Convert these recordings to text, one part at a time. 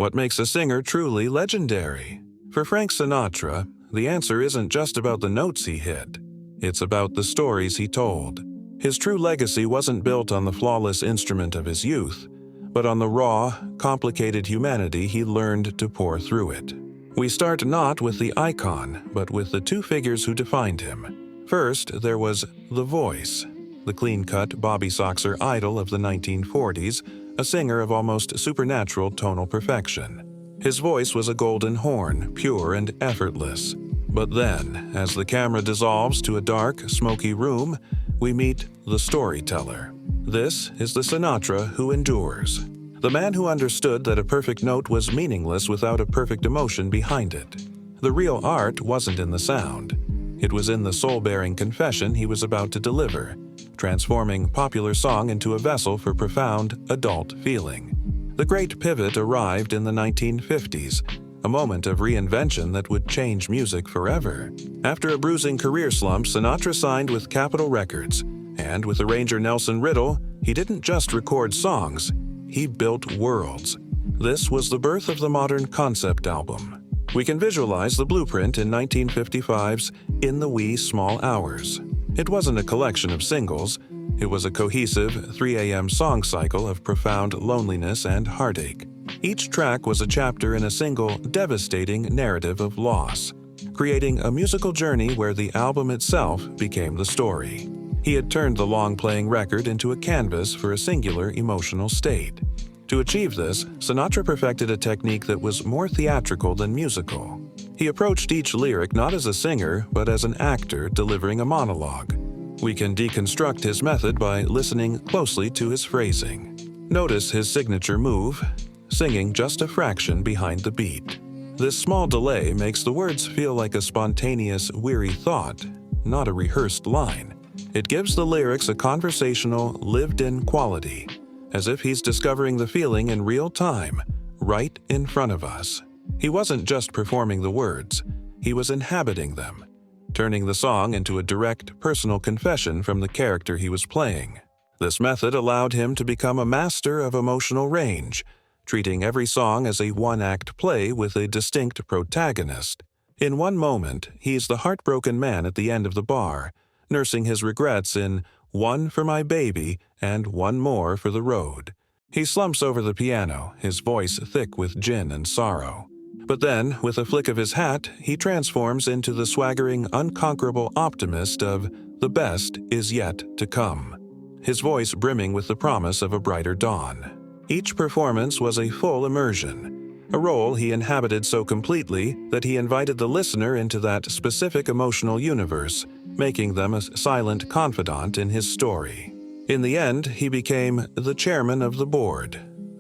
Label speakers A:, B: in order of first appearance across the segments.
A: What makes a singer truly legendary? For Frank Sinatra, the answer isn't just about the notes he hit. It's about the stories he told. His true legacy wasn't built on the flawless instrument of his youth, but on the raw, complicated humanity he learned to pour through it. We start not with the icon, but with the two figures who defined him. First, there was the voice, the clean-cut Bobby Soxer idol of the 1940s, a singer of almost supernatural tonal perfection. His voice was a golden horn, pure and effortless. But then, as the camera dissolves to a dark, smoky room, we meet the storyteller. This is the Sinatra who endures. The man who understood that a perfect note was meaningless without a perfect emotion behind it. The real art wasn't in the sound. It was in the soul-bearing confession he was about to deliver, transforming popular song into a vessel for profound, adult feeling. The great pivot arrived in the 1950s, a moment of reinvention that would change music forever. After a bruising career slump, Sinatra signed with Capitol Records, and with arranger Nelson Riddle, he didn't just record songs, he built worlds. This was the birth of the modern concept album. We can visualize the blueprint in 1955's In the Wee Small Hours. It wasn't a collection of singles, it was a cohesive 3 a.m. song cycle of profound loneliness and heartache. Each track was a chapter in a single, devastating narrative of loss, creating a musical journey where the album itself became the story. He had turned the long-playing record into a canvas for a singular emotional state. To achieve this, Sinatra perfected a technique that was more theatrical than musical. He approached each lyric not as a singer, but as an actor delivering a monologue. We can deconstruct his method by listening closely to his phrasing. Notice his signature move, singing just a fraction behind the beat. This small delay makes the words feel like a spontaneous, weary thought, not a rehearsed line. It gives the lyrics a conversational, lived-in quality, as if he's discovering the feeling in real time, right in front of us. He wasn't just performing the words, he was inhabiting them, turning the song into a direct, personal confession from the character he was playing. This method allowed him to become a master of emotional range, treating every song as a one-act play with a distinct protagonist. In one moment, he's the heartbroken man at the end of the bar, nursing his regrets in "One for my baby" and "One more for the road." He slumps over the piano, his voice thick with gin and sorrow. But then, with a flick of his hat, he transforms into the swaggering, unconquerable optimist of "The best is yet to come," his voice brimming with the promise of a brighter dawn. Each performance was a full immersion, a role he inhabited so completely that he invited the listener into that specific emotional universe, making them a silent confidant in his story. In the end, he became the chairman of the board,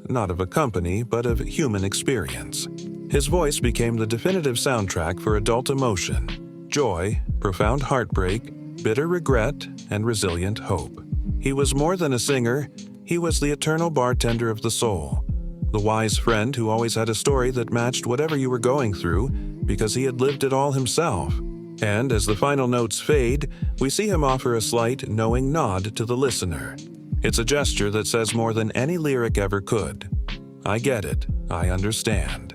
A: not of a company, but of human experience. His voice became the definitive soundtrack for adult emotion, joy, profound heartbreak, bitter regret, and resilient hope. He was more than a singer, he was the eternal bartender of the soul, the wise friend who always had a story that matched whatever you were going through because he had lived it all himself. And as the final notes fade, we see him offer a slight, knowing nod to the listener. It's a gesture that says more than any lyric ever could. I get it. I understand.